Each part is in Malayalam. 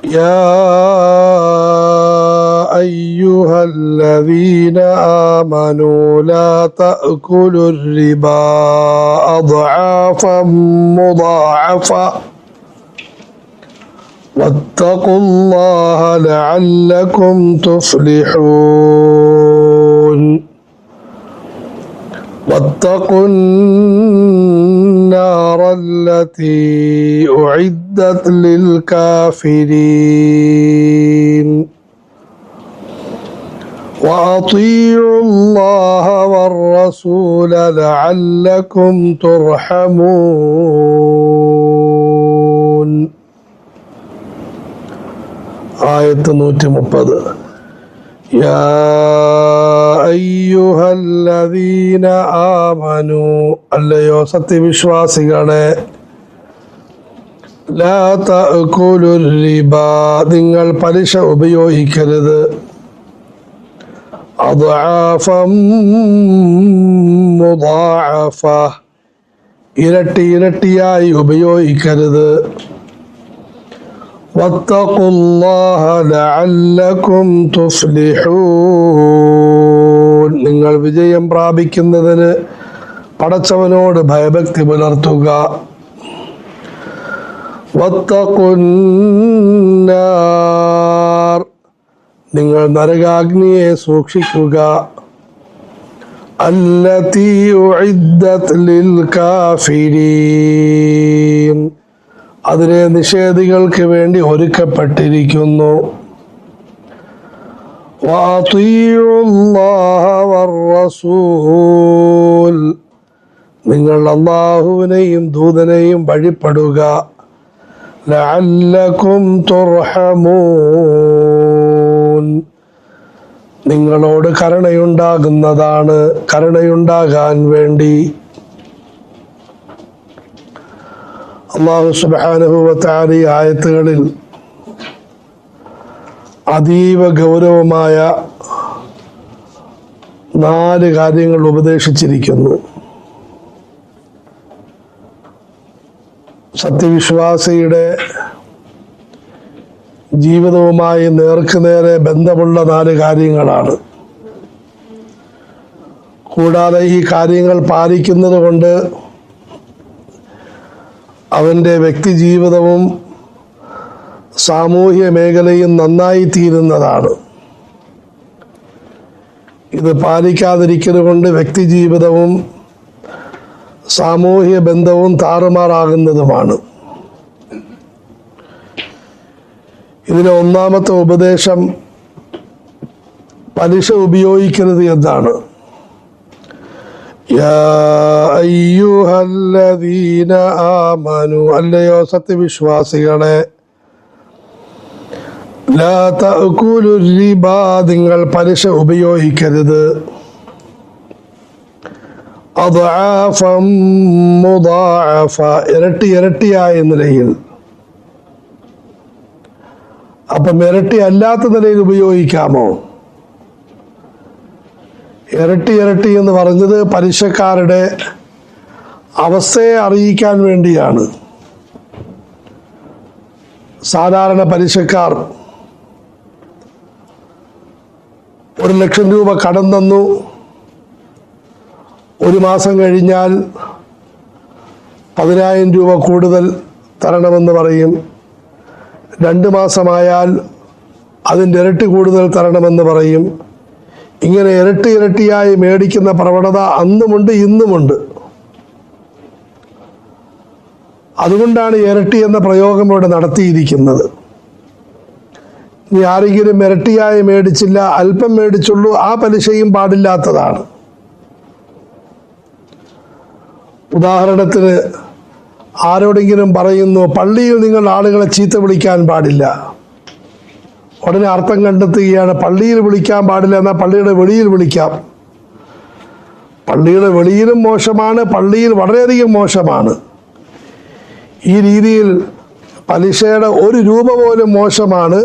يا أيها الذين آمنوا لا تأكلوا الربا أضعافا مضاعفة واتقوا الله لعلكم تفلحون واتقوا النار التي أعدت للكافرين وأطيعوا الله والرسول لعلكم ترحمون. ആയത്ത് 130. യാ അയ്യുഹല്ലദീന ആമനു, അല്ലയോ സത്യവിശ്വാസികളെ, ലാ തഅകുലുർ റിബാ, നിങ്ങൾ പലിശ ഉപയോഗിക്കരുത്, അദ്ആഫം മുദാഅഫ, ഇരട്ടി ഇരട്ടിയായി ഉപയോഗിക്കരുത്. വത്തഖുല്ലാഹ ലഅല്ലകും തുഫ്ലിഹൂൻ, നിങ്ങൾ വിജയം പ്രാപിക്കുന്നതിന് പടച്ചവനോട് ഭയഭക്തി പുലർത്തുക. വത്തഖുന്നാർ, നിങ്ങൾ നരകാഗ്നിയെ സൂക്ഷിക്കുക. അല്ലതീ ഉഇദ്ദത് ലിൽ കാഫിരീൻ, അതിനെ നിഷേധികൾക്ക് വേണ്ടി ഒരുക്കപ്പെട്ടിരിക്കുന്നു. വഅതീഉല്ലാഹ വറസൂൽ, നിങ്ങൾ അല്ലാഹുവിനെയും ദൂതനെയും വഴിപ്പെടുക. ലഅല്ലകും തുർഹമൂൻ, നിങ്ങളോട് കരുണയുണ്ടാകുന്നതാണ്, കരുണയുണ്ടാകാൻ വേണ്ടി. അല്ലാഹു സുബ്ഹാനഹു വ തആല ഈ ആയത്തുകളിൽ അതീവ ഗൗരവമായ 4 കാര്യങ്ങൾ ഉപദേശിച്ചിരിക്കുന്നു. സത്യവിശ്വാസിയുടെ ജീവിതവുമായി നേർക്കുനേരെ ബന്ധമുള്ള 4 കാര്യങ്ങളാണ്. കൂടാതെ ഈ കാര്യങ്ങൾ പാലിക്കുന്നത് കൊണ്ട് അവൻ്റെ വ്യക്തി ജീവിതവും സാമൂഹ്യ മേഖലയും നന്നായി തീരുന്നതാണ്. ഇത് പാലിക്കാതിരിക്കുന്നത് കൊണ്ട് വ്യക്തി ജീവിതവും സാമൂഹ്യ ബന്ധവും താറുമാറാകുന്നതുമാണ്. ഇതിലെ ഒന്നാമത്തെ ഉപദേശം പലിശ ഉപയോഗിക്കരുത് എന്നാണ്. യാ അയ്യുഹല്ലദീന ആമനു, അല്ലയോ സത്യവിശ്വാസികളെ, ലാ തഅകുലുർ റിബാ, നിങ്ങൾ പലിശ ഉപയോഗിക്കരുത്. അദ്ആഫം മുദാഅഫ, ഇരട്ടി ഇരട്ടിയായ നിലയിൽ. അപ്പം ഇരട്ടി അല്ലാത്ത നിലയിൽ ഉപയോഗിക്കാമോ? ഇരട്ടി ഇരട്ടി എന്ന് പറഞ്ഞത് പലിശക്കാരുടെ അവസ്ഥയെ അറിയിക്കാൻ വേണ്ടിയാണ്. സാധാരണ പലിശക്കാർ 1,00,000 രൂപ കടം തന്നു, 1 മാസം കഴിഞ്ഞാൽ 10,000 രൂപ കൂടുതൽ തരണമെന്ന് പറയും. 2 മാസമായാൽ അതിൻ്റെ ഇരട്ടി കൂടുതൽ തരണമെന്ന് പറയും. ഇങ്ങനെ ഇരട്ടി ഇരട്ടിയായി മേടിക്കുന്ന പ്രവണത അന്നുമുണ്ട് ഇന്നുമുണ്ട്. അതുകൊണ്ടാണ് ഇരട്ടി എന്ന പ്രയോഗം ഇവിടെ നടത്തിയിരിക്കുന്നത്. ഇനി ആരെങ്കിലും ഇരട്ടിയായി മേടിച്ചില്ല, അല്പം മേടിച്ചുള്ളൂ, ആ പലിശയും പാടില്ലാത്തതാണ്. ഉദാഹരണത്തിന് ആരോടെങ്കിലും പറയുന്നു, പള്ളിയിൽ നിങ്ങൾ ആളുകളെ ചീത്ത വിളിക്കാൻ പാടില്ല. ഉടനെ അർത്ഥം കണ്ടെത്തുകയാണ്, പള്ളിയിൽ വിളിക്കാൻ പാടില്ല, എന്നാൽ പള്ളിയുടെ വെളിയിൽ വിളിക്കാം. പള്ളിയുടെ വെളിയിലും മോശമാണ്, പള്ളിയിൽ വളരെയധികം മോശമാണ്. ഈ രീതിയിൽ പലിശയുടെ 1 രൂപ പോലും മോശമാണ്,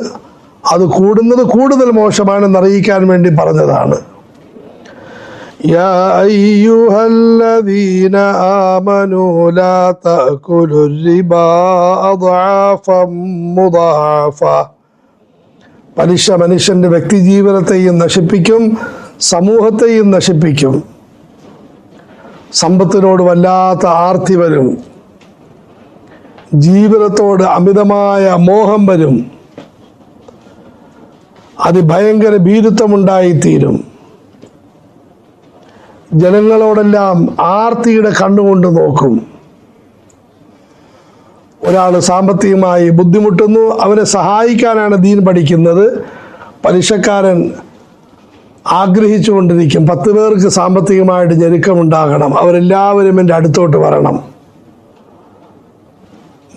അത് കൂടുന്നത് കൂടുതൽ മോശമാണെന്ന് അറിയിക്കാൻ വേണ്ടി പറഞ്ഞതാണ്. يا أيها الذين آمنوا لا تأكلوا الربا أضعافا مضاعفة. പലിശ മനുഷ്യന്റെ വ്യക്തി ജീവിതത്തെയും നശിപ്പിക്കും, സമൂഹത്തെയും നശിപ്പിക്കും. സമ്പത്തിനോട് വല്ലാത്ത ആർത്തി വരും, ജീവിതത്തോട് അമിതമായ മോഹം വരും, അതിഭയങ്കര ഭീരുത്വമുണ്ടായിത്തീരും. ജനങ്ങളോടെല്ലാം ആർത്തിയുടെ കണ്ണുകൊണ്ട് നോക്കും. ഒരാൾ സാമ്പത്തികമായി ബുദ്ധിമുട്ടുന്നു, അവനെ സഹായിക്കാനാണ് ദീൻ പഠിക്കുന്നത്. പലിശക്കാരൻ ആഗ്രഹിച്ചുകൊണ്ടിരിക്കും, 10 പേർക്ക് സാമ്പത്തികമായിട്ട് ഞെരുക്കമുണ്ടാകണം, അവരെല്ലാവരും എൻ്റെ അടുത്തോട്ട് വരണം.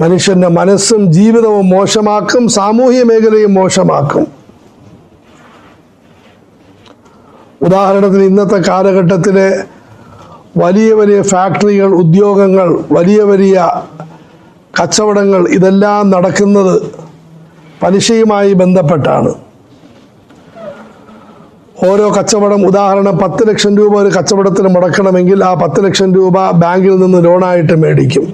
മനുഷ്യൻ്റെ മനസ്സും ജീവിതവും മോശമാക്കും, സാമൂഹ്യ മേഖലയും മോശമാക്കും. ഉദാഹരണത്തിന് ഇന്നത്തെ കാലഘട്ടത്തിലെ വലിയ വലിയ ഫാക്ടറികൾ, ഉദ്യോഗങ്ങൾ, വലിയ വലിയ കച്ചവടങ്ങൾ, ഇതെല്ലാം നടക്കുന്നത് പലിശയുമായി ബന്ധപ്പെട്ടാണ്. ഓരോ കച്ചവടം, ഉദാഹരണം 10 ലക്ഷം രൂപ ഒരു കച്ചവടത്തിന് മുടക്കണമെങ്കിൽ ആ 10 ലക്ഷം രൂപ ബാങ്കിൽ നിന്ന് ലോണായിട്ട് മേടിക്കും.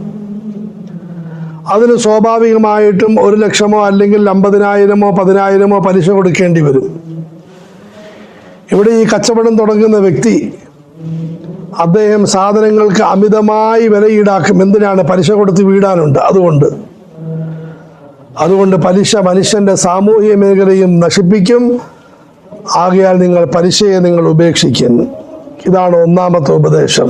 അതിന് സ്വാഭാവികമായിട്ടും 1 ലക്ഷമോ അല്ലെങ്കിൽ 50,000മോ 10,000മോ പലിശ കൊടുക്കേണ്ടി വരും. ഇവിടെ ഈ കച്ചവടം തുടങ്ങുന്ന വ്യക്തി, അദ്ദേഹം സാധനങ്ങൾക്ക് അമിതമായി വില ഈടാക്കും. എന്തിനാണ്? പലിശ കൊടുത്ത് വീടാനുണ്ട്. അതുകൊണ്ട് പലിശ മനുഷ്യന്റെ സാമൂഹിക മേഖലയും നശിപ്പിക്കും. ആകയാൽ നിങ്ങൾ പലിശയെ നിങ്ങൾ ഉപേക്ഷിക്കുന്നു. ഇതാണ് ഒന്നാമത്തെ ഉപദേശം.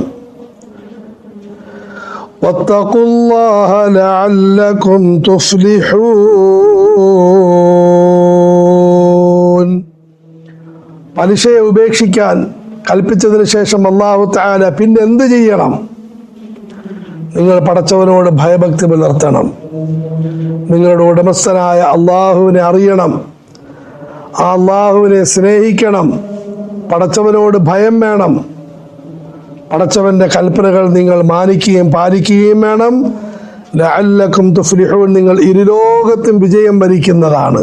വത്തഖുല്ലാഹ ലഅല്ലകും തുഫ്ലിഹൂൻ. പലിശയെ ഉപേക്ഷിക്കാൻ കൽപ്പിച്ചതിന് ശേഷം അല്ലാഹു തആല പിന്നെ എന്ത് ചെയ്യണം? നിങ്ങൾ പടച്ചവനോട് ഭയഭക്തി പുലർത്തണം. നിങ്ങളുടെ ഉടമസ്ഥനായ അള്ളാഹുവിനെ അറിയണം, ആ അള്ളാഹുവിനെ സ്നേഹിക്കണം, പടച്ചവനോട് ഭയം വേണം, പടച്ചവന്റെ കൽപ്പനകൾ നിങ്ങൾ മാനിക്കുകയും പാലിക്കുകയും വേണം. ലഅല്ലകും തുഫ്ലിഹൂൻ. നിങ്ങൾ ഇരുലോകത്തും വിജയം വരിക്കുന്നതാണ്.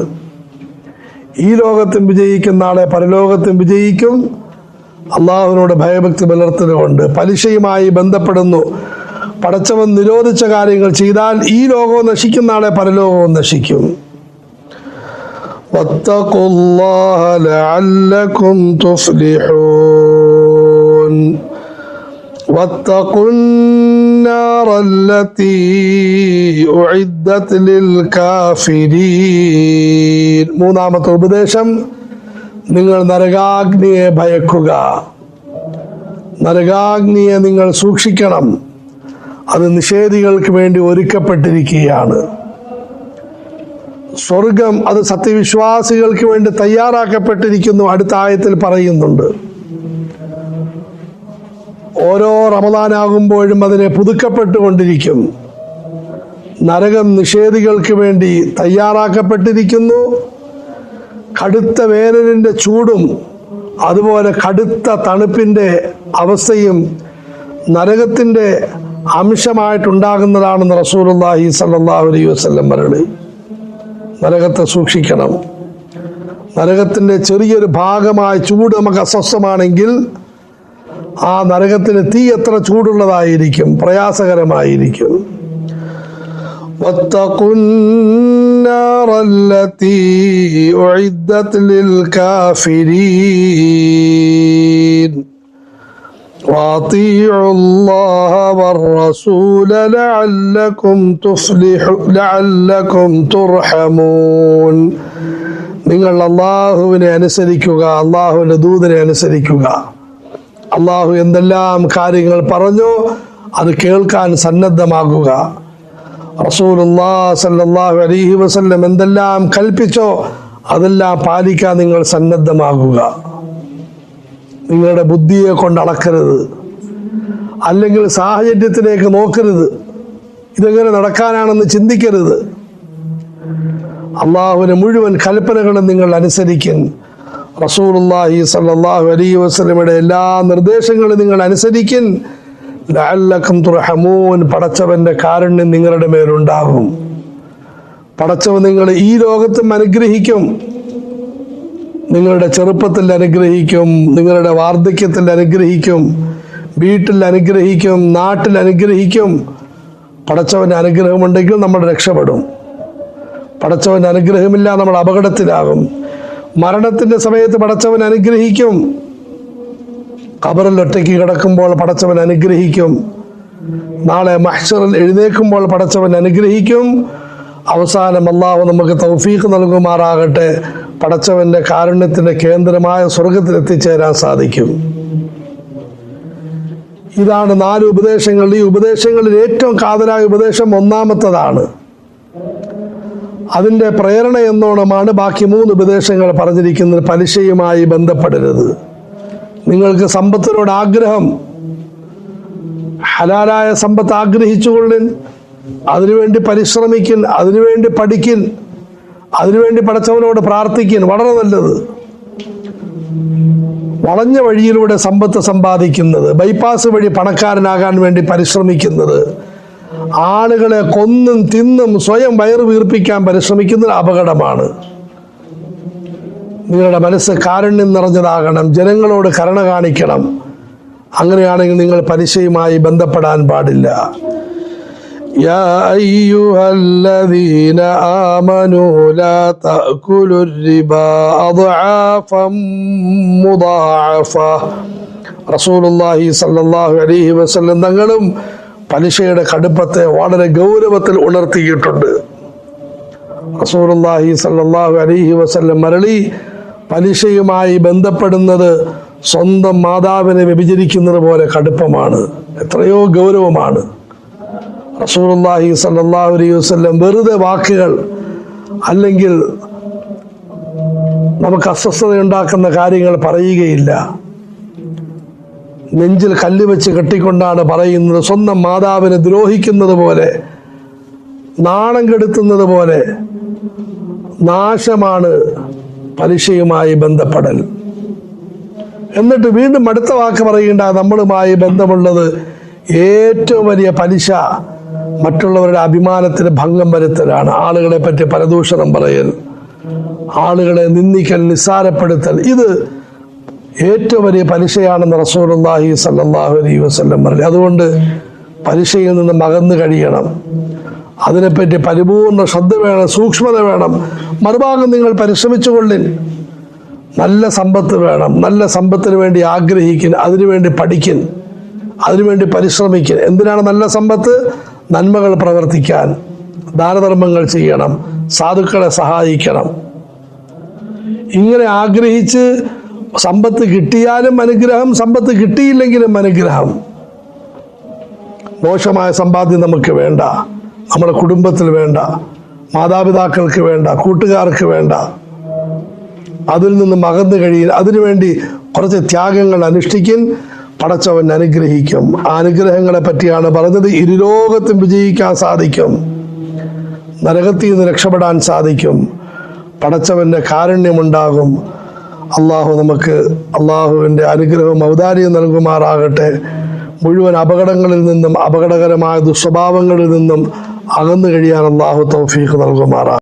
ഈ ലോകത്തും വിജയിക്കുന്ന ആളെ പരലോകത്തും വിജയിക്കും. അള്ളാഹുവിനോട് ഭയഭക്തി പുലർത്തുന്നതുകൊണ്ട് പലിശയുമായി ബന്ധപ്പെടുന്നു. പടച്ചവൻ നിരോധിച്ച കാര്യങ്ങൾ ചെയ്താൽ ഈ ലോകവും നശിക്കുന്ന ആളെ പരലോകവും നശിക്കും. വത്തഖുല്ലാഹ ലഅല്ലകും തുഫ്ലിഹൂൻ. വത്തഖുന്നാറല്ലതീ ഉഇദ്ദത് ലിൽകാഫിരീൻ. മൂന്നാമത്തെ ഉപദേശം, നിങ്ങൾ നരകാഗ്നിയെ ഭയക്കുക. നരകാഗ്നിയെ നിങ്ങൾ സൂക്ഷിക്കണം. അത് നിഷേധികൾക്ക് വേണ്ടി ഒരുക്കപ്പെട്ടിരിക്കുകയാണ്. സ്വർഗം അത് സത്യവിശ്വാസികൾക്ക് വേണ്ടി തയ്യാറാക്കപ്പെട്ടിരിക്കുന്നു. അടുത്ത ആയത്തിൽ പറയുന്നുണ്ട്. ഓരോ റമദാനാകുമ്പോഴും അതിനെ പുതുക്കപ്പെട്ടുകൊണ്ടിരിക്കും. നരകം നിഷേധികൾക്ക് വേണ്ടി തയ്യാറാക്കപ്പെട്ടിരിക്കുന്നു. കടുത്ത വേനലിൻ്റെ ചൂടും അതുപോലെ കടുത്ത തണുപ്പിൻ്റെ അവസ്ഥയും നരകത്തിൻ്റെ അംശമായിട്ടുണ്ടാകുന്നതാണെന്ന് റസൂലുള്ളാഹി സ്വല്ലല്ലാഹു അലൈഹി വസല്ലം പറയുന്നു. നരകത്തെ സൂക്ഷിക്കണം. നരകത്തിൻ്റെ ചെറിയൊരു ഭാഗമായ ചൂട് നമുക്ക് അസ്വസ്ഥമാണെങ്കിൽ ആ നരകത്തിന് തീ എത്ര ചൂടുള്ളതായിരിക്കും, പ്രയാസകരമായിരിക്കും. വത്തഖുന്നാറല്ലതീ ഉഇദ്ദത് ലിൽകാഫിരീൻ വഅതീഉല്ലാഹ വറസൂല ലഅല്ലകും തുർഹമൂൻ. നിങ്ങൾ അല്ലാഹുവിനെ അനുസരിക്കുക, അല്ലാഹുവിൻ്റെ ദൂതനെ അനുസരിക്കുക. അല്ലാഹു എന്തെല്ലാം കാര്യങ്ങൾ പറഞ്ഞോ അത് കേൾക്കാൻ സന്നദ്ധമാകുക. റസൂലുള്ളാഹി സ്വല്ലല്ലാഹു അലൈഹി വസല്ലം എന്തെല്ലാം കൽപ്പിച്ചോ അതെല്ലാം പാലിക്കാൻ നിങ്ങൾ സന്നദ്ധമാകുക. നിങ്ങളുടെ ബുദ്ധിയെ കൊണ്ട് അളക്കരുത്, അല്ലെങ്കിൽ സാഹചര്യത്തിലേക്ക് നോക്കരുത്, ഇതെങ്ങനെ നടക്കാനാണെന്ന് ചിന്തിക്കരുത്. അള്ളാഹുവിന്റെ മുഴുവൻ കൽപ്പനകളും നിങ്ങൾ അനുസരിക്കും. റസൂലുള്ളാഹി സ്വല്ലല്ലാഹു അലൈഹി വസല്ലമയുടെ എല്ലാ നിർദ്ദേശങ്ങളും നിങ്ങൾ അനുസരിക്കും. ലഅല്ലകും തുർഹമൂൻ. പടച്ചവന്റെ കാരുണ്യം നിങ്ങളുടെ മേലുണ്ടാകും. പടച്ചവൻ നിങ്ങളെ ഈ ലോകത്തും അനുഗ്രഹിക്കും. നിങ്ങളുടെ ചെറുപ്പത്തിൽ അനുഗ്രഹിക്കും, നിങ്ങളുടെ വാർദ്ധക്യത്തിൽ അനുഗ്രഹിക്കും, വീട്ടിൽ അനുഗ്രഹിക്കും, നാട്ടിൽ അനുഗ്രഹിക്കും. പടച്ചവൻ്റെ അനുഗ്രഹമുണ്ടെങ്കിൽ നമ്മൾ രക്ഷപ്പെടും. പടച്ചവൻ്റെ അനുഗ്രഹമില്ല, നമ്മൾ അപകടത്തിലാകും. മരണത്തിൻ്റെ സമയത്ത് പടച്ചവൻ അനുഗ്രഹിക്കും. ഖബറിൽ ഒറ്റയ്ക്ക് കിടക്കുമ്പോൾ പടച്ചവൻ അനുഗ്രഹിക്കും. നാളെ മഹ്ശറിൽ എഴുന്നേൽക്കുമ്പോൾ പടച്ചവൻ അനുഗ്രഹിക്കും. അവസാനം അല്ലാഹു നമുക്ക് തൗഫീഖ് നൽകുമാറാകട്ടെ. പടച്ചവൻ്റെ കാരുണ്യത്തിൻ്റെ കേന്ദ്രമായ സ്വർഗത്തിൽ എത്തിച്ചേരാൻ സാധിക്കും. ഇതാണ് 4 ഉപദേശങ്ങൾ. ഈ ഉപദേശങ്ങളിൽ ഏറ്റവും കാതലായ ഉപദേശം ഒന്നാമത്തതാണ്. അതിൻ്റെ പ്രേരണ എന്നോണമാണ് ബാക്കി 3 ഉപദേശങ്ങൾ പറഞ്ഞിരിക്കുന്നത്. പലിശയുമായി ബന്ധപ്പെടരുത്. നിങ്ങൾക്ക് സമ്പത്തിനോട് ആഗ്രഹം, ഹലാലായ സമ്പത്ത് ആഗ്രഹിച്ചുകൊള്ളിൻ, അതിനുവേണ്ടി പരിശ്രമിക്കിൻ, അതിനുവേണ്ടി പഠിക്കിൻ, അതിനുവേണ്ടി പടച്ചവനോട് പ്രാർത്ഥിക്കിൻ. വളരെ നല്ലത്. വളഞ്ഞ വഴിയിലൂടെ സമ്പത്ത് സമ്പാദിക്കുന്നത്, ബൈപ്പാസ് വഴി പണക്കാരനാകാൻ വേണ്ടി പരിശ്രമിക്കുന്നത്, ആളുകളെ കൊന്നും തിന്നും സ്വയം വയറ് വീർപ്പിക്കാൻ പരിശ്രമിക്കുന്നത് അപകടമാണ്. നിങ്ങളുടെ മനസ്സ് കാരുണ്യം നിറഞ്ഞതാകണം, ജനങ്ങളോട് കരുണ കാണിക്കണം. അങ്ങനെയാണെങ്കിൽ നിങ്ങൾ പലിശയുമായി ബന്ധപ്പെടാൻ പാടില്ല. യാ അയ്യുഹല്ലദീന ആമനൂ ലാ തഅകുലുർ റിബാ അദ്ആഫൻ മുദാഅഫ. റസൂലുള്ളാഹി സ്വല്ലല്ലാഹു അലൈഹി വസല്ലം തങ്ങളും പലിശയുടെ കടുപ്പത്തെ വളരെ ഗൗരവത്തിൽ ഉണർത്തിയിട്ടുണ്ട്. റസൂലുള്ളാഹി സ്വല്ലല്ലാഹു അലൈഹി വസല്ലം മരളി, പലിശയുമായി ബന്ധപ്പെടുന്നത് സ്വന്തം മാതാവിനെ വ്യഭിചരിക്കുന്നത് പോലെ കടുപ്പമാണ്, എത്രയോ ഗൗരവമാണ്. റസൂലുള്ളാഹി സ്വല്ലല്ലാഹു അലൈഹി വസല്ലം വെറുതെ വാക്കുകൾ അല്ലെങ്കിൽ നമുക്ക് അസ്വസ്ഥതയുണ്ടാക്കുന്ന കാര്യങ്ങൾ പറയുകയില്ല. നെഞ്ചിൽ കല്ല് വെച്ച് കെട്ടിക്കൊണ്ടാണ് പറയുന്നത്. സ്വന്തം മാതാവിനെ ദ്രോഹിക്കുന്നത് പോലെ, നാണം കെടുത്തുന്നത് പോലെ നാശമാണ് പലിശയുമായി ബന്ധപ്പെടൽ. എന്നിട്ട് വീണ്ടും അടുത്ത വാക്ക് പറയേണ്ട, നമ്മളുമായി ബന്ധമുള്ളത് ഏറ്റവും വലിയ പലിശ മറ്റുള്ളവരുടെ അഭിമാനത്തിന് ഭംഗം വരുത്തലാണ്. ആളുകളെ പറ്റി പരദൂഷണം പറയൽ, ആളുകളെ നിന്ദിക്കൽ, നിസ്സാരപ്പെടുത്തൽ, ഇത് ഏറ്റവും വലിയ പലിശയാണെന്ന് റസൂലുള്ളാഹി സ്വല്ലല്ലാഹു അലൈഹി വസല്ലം പറഞ്ഞു. അതുകൊണ്ട് പലിശയിൽ നിന്നും അകന്നു കഴിയണം. അതിനെപ്പറ്റി പരിപൂർണ്ണ ശ്രദ്ധ വേണം, സൂക്ഷ്മത വേണം. മറുഭാഗം നിങ്ങൾ പരിശ്രമിച്ചുകൊള്ളിൻ. നല്ല സമ്പത്ത് വേണം, നല്ല സമ്പത്തിന് വേണ്ടി ആഗ്രഹിക്കും, അതിനുവേണ്ടി പഠിക്കും, അതിനുവേണ്ടി പരിശ്രമിക്കും. എന്തിനാണ് നല്ല സമ്പത്ത്? നന്മകൾ പ്രവർത്തിക്കാൻ, ദാനധർമ്മങ്ങൾ ചെയ്യണം, സാധുക്കളെ സഹായിക്കണം. ഇങ്ങനെ ആഗ്രഹിച്ച് സമ്പത്ത് കിട്ടിയാലും അനുഗ്രഹം, സമ്പത്ത് കിട്ടിയില്ലെങ്കിലും അനുഗ്രഹം. മോശമായ സമ്പാദ്യം നമുക്ക് വേണ്ട, നമ്മുടെ കുടുംബത്തിൽ വേണ്ട, മാതാപിതാക്കൾക്ക് വേണ്ട, കൂട്ടുകാർക്ക് വേണ്ട. അതിൽ നിന്നും അകന്നു കഴിയും. അതിനുവേണ്ടി കുറച്ച് ത്യാഗങ്ങൾ അനുഷ്ഠിക്കും. പടച്ചവൻ അനുഗ്രഹിക്കും. ആ അനുഗ്രഹങ്ങളെ പറ്റിയാണ് പറഞ്ഞത്. ഇരുലോകത്തും വിജയിക്കാൻ സാധിക്കും, നരകത്തിൽ നിന്ന് രക്ഷപ്പെടാൻ സാധിക്കും, പടച്ചവൻ്റെ കാരുണ്യമുണ്ടാകും. അള്ളാഹു നമുക്ക് അള്ളാഹുവിൻ്റെ അനുഗ്രഹവും ഔദാര്യം നൽകുമാറാകട്ടെ. മുഴുവൻ അപകടങ്ങളിൽ നിന്നും, അപകടകരമായ ദുസ്വഭാവങ്ങളിൽ നിന്നും അകന്നു കഴിയാൻ അള്ളാഹു തൗഫീഖ് നൽകുമാറാകട്ടെ.